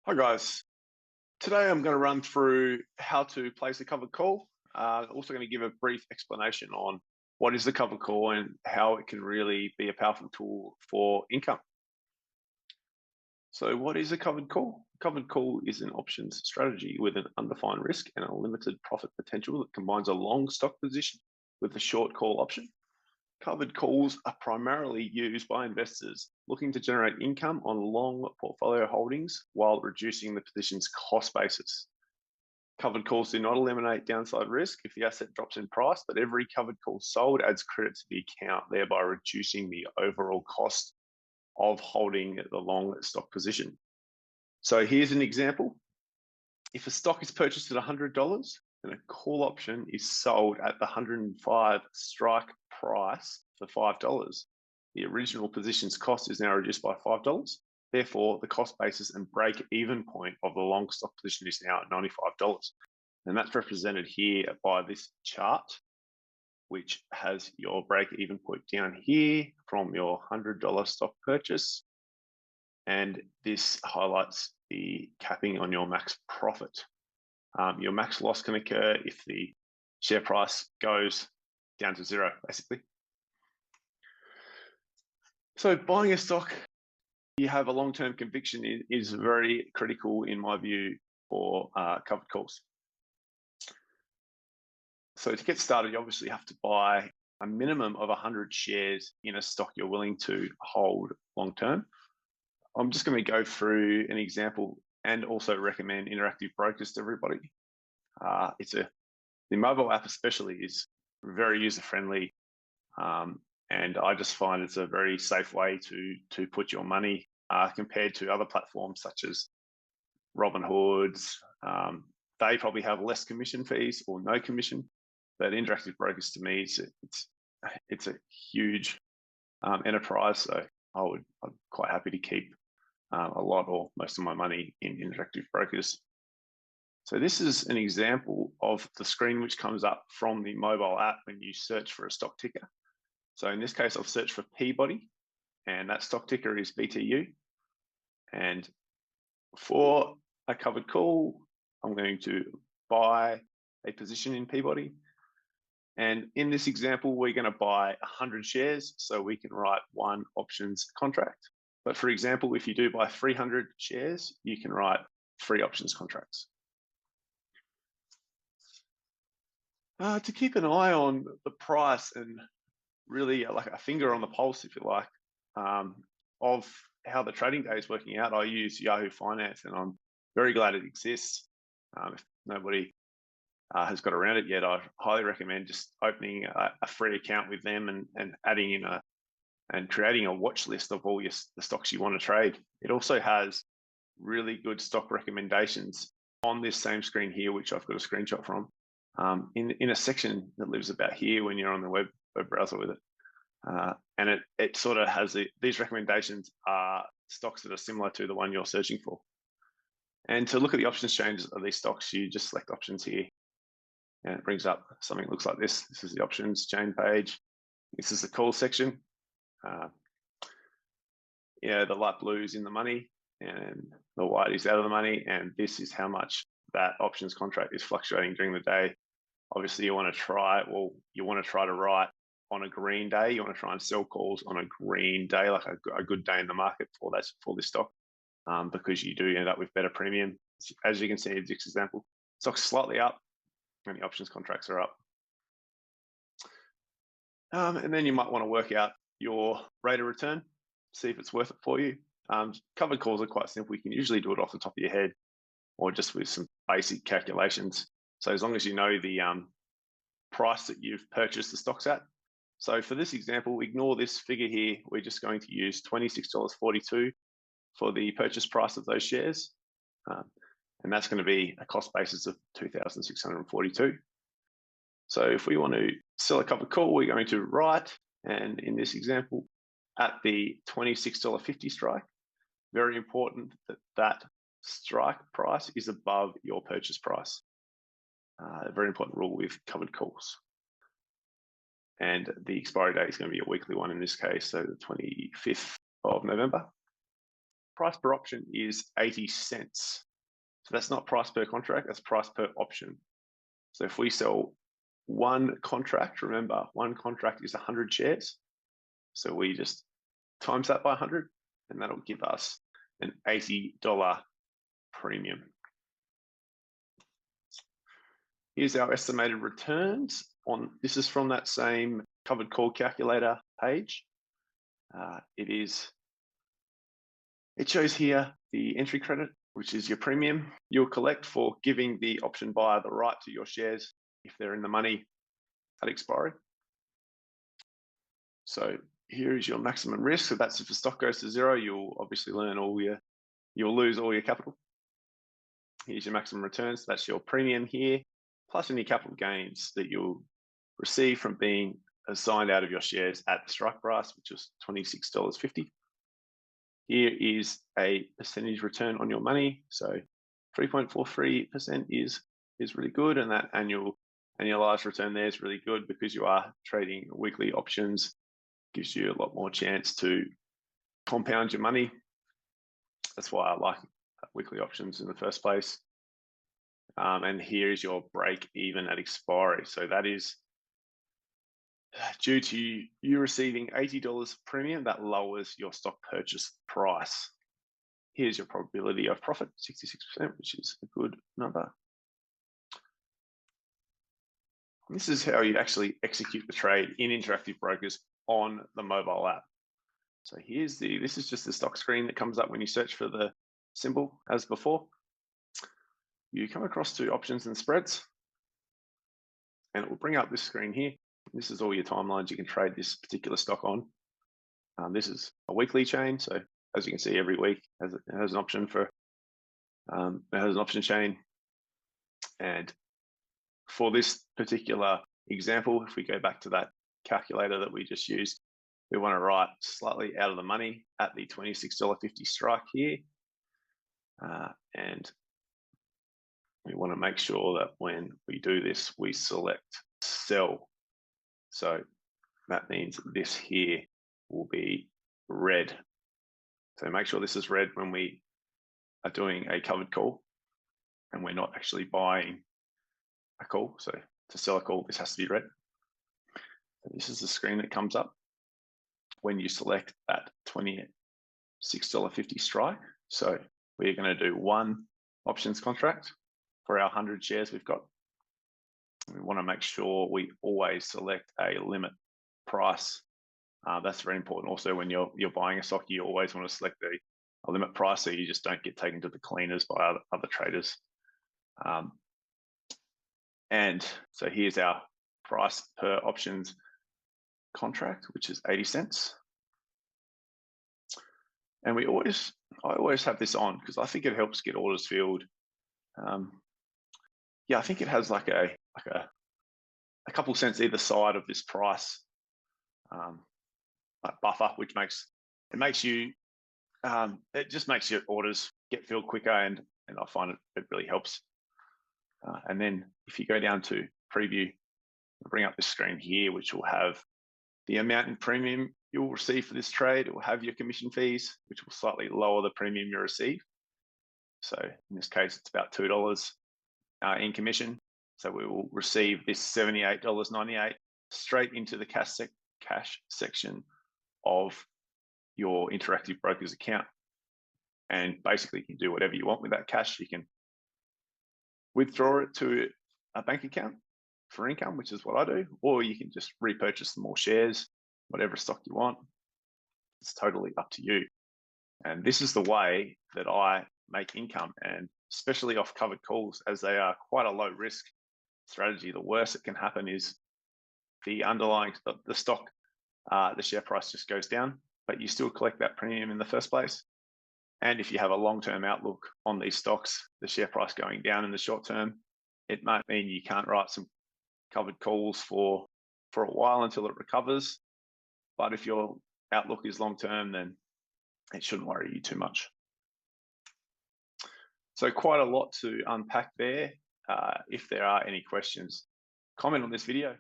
Hi guys. Today I'm going to run through how to place a covered call. Also going to give a brief explanation on what is the covered call and how it can really be a powerful tool for income. So what is a covered call? Covered call is an options strategy with an undefined risk and a limited profit potential that combines a long stock position with a short call option. Covered calls are primarily used by investors looking to generate income on long portfolio holdings while reducing the position's cost basis. Covered calls do not eliminate downside risk if the asset drops in price, but every covered call sold adds credit to the account, thereby reducing the overall cost of holding the long stock position. So here's an example. If a stock is purchased at $100 and a call option is sold at the 105 strike price for $5, the original position's cost is now reduced by $5. Therefore, the cost basis and break even point of the long stock position is now at $95. And that's represented here by this chart, which has your break even point down here from your $100 stock purchase. And this highlights the capping on your max profit. Your max loss can occur if the share price goes down to zero, basically. So buying a stock you have a long-term conviction is very critical, in my view, for covered calls. So to get started, you obviously have to buy a minimum of 100 shares in a stock you're willing to hold long-term. I'm just going to go through an example and also recommend Interactive Brokers to everybody. The mobile app especially is very user-friendly, and I just find it's a very safe way to put your money compared to other platforms such as Robinhood's. They probably have less commission fees or no commission, but Interactive Brokers to me it's a huge enterprise. So I'm quite happy to keep a lot or most of my money in Interactive Brokers. So this is an example of the screen which comes up from the mobile app when you search for a stock ticker. So in this case, I've searched for Peabody, and that stock ticker is BTU. And for a covered call, I'm going to buy a position in Peabody. And in this example, we're going to buy 100 shares so we can write one options contract. But for example, if you do buy 300 shares, you can write 3 options contracts. To keep an eye on the price and really like a finger on the pulse, if you like, of how the trading day is working out, I use Yahoo Finance, and I'm very glad it exists. If nobody has got around it yet, I highly recommend just opening a free account with them and adding in and creating a watch list of all the stocks you want to trade. It also has really good stock recommendations on this same screen here, which I've got a screenshot from, in a section that lives about here when you're on the web browser with it. And it sort of has these recommendations are stocks that are similar to the one you're searching for. And to look at the options changes of these stocks, you just select options here, and it brings up something that looks like this. This is the options chain page. This is the call section. The light blue is in the money and the white is out of the money, and this is how much that options contract is fluctuating during the day. Obviously, you want to try to write on a green day. You want to try and sell calls on a green day, like a good day in the market for this stock, because you do end up with better premium. As you can see in this example, stock's slightly up and the options contracts are up. And then you might want to work out your rate of return, see if it's worth it for you. Covered calls are quite simple. You can usually do it off the top of your head or just with some basic calculations. So as long as you know the price that you've purchased the stocks at. So for this example, ignore this figure here. We're just going to use $26.42 for the purchase price of those shares. And that's going to be a cost basis of $2,642. So if we want to sell a covered call, we're going to write, and in this example, at the $26.50 strike, very important that strike price is above your purchase price. A very important rule with covered calls. And the expiry date is going to be a weekly one in this case, so the 25th of November. price per option is 80 cents. So that's not price per contract, that's price per option. So if we sell one contract, remember, one contract is 100 shares. So we just times that by 100, and that'll give us an $80 premium. Here's our estimated returns. This is from that same covered call calculator page. It shows here the entry credit, which is your premium you'll collect for giving the option buyer the right to your shares if they're in the money at expiry. So here is your maximum risk. So that's if the stock goes to zero, you'll obviously you'll lose all your capital. Here's your maximum returns. That's your premium here, plus any capital gains that you'll receive from being assigned out of your shares at the strike price, which is $26.50. Here is a percentage return on your money. So 3.43% is really good, and that annualized return there is really good because you are trading weekly options. Gives you a lot more chance to compound your money. That's why I like weekly options in the first place. And here is your break even at expiry. So that is due to you receiving $80 premium, that lowers your stock purchase price. Here's your probability of profit, 66%, which is a good number. This is how you actually execute the trade in Interactive Brokers on the mobile app. So this is just the stock screen that comes up when you search for the symbol as before. You come across to options and spreads, and it will bring up this screen here. This is all your timelines you can trade this particular stock on. This is a weekly chain, so as you can see, every week it has an option for it has an option chain. And for this particular example, if we go back to that calculator that we just used, we want to write slightly out of the money at the $26.50 strike here, and we want to make sure that when we do this, we select sell. So that means this here will be red. So make sure this is red when we are doing a covered call and we're not actually buying a call. So to sell a call, this has to be red. And this is the screen that comes up when you select that $26.50 strike. So we're going to do one options contract for our 100 shares we've got. We want to make sure we always select a limit price. That's very important. Also, when you're buying a stock, you always want to select a limit price so you just don't get taken to the cleaners by other traders. And so here's our price per options contract, which is 80 cents. And I always have this on because I think it helps get orders filled. Yeah, I think it has like a couple cents either side of this price buffer, which it just makes your orders get filled quicker, and I find it really helps. And then if you go down to preview, I'll bring up this screen here, which will have the amount in premium you'll receive for this trade. It will have your commission fees, which will slightly lower the premium you receive. So in this case, it's about $2 in commission. So we will receive this $78.98 straight into the cash section of your Interactive Brokers account. And basically, you can do whatever you want with that cash. You can withdraw it to a bank account for income, which is what I do, or you can just repurchase some more shares, whatever stock you want. It's totally up to you. And this is the way that I make income, and especially off covered calls, as they are quite a low risk strategy. The worst that can happen is the underlying the stock, the share price just goes down, but you still collect that premium in the first place. And if you have a long-term outlook on these stocks, the share price going down in the short term, it might mean you can't write some covered calls for a while until it recovers. But if your outlook is long-term, then it shouldn't worry you too much. So quite a lot to unpack there. If there are any questions, comment on this video.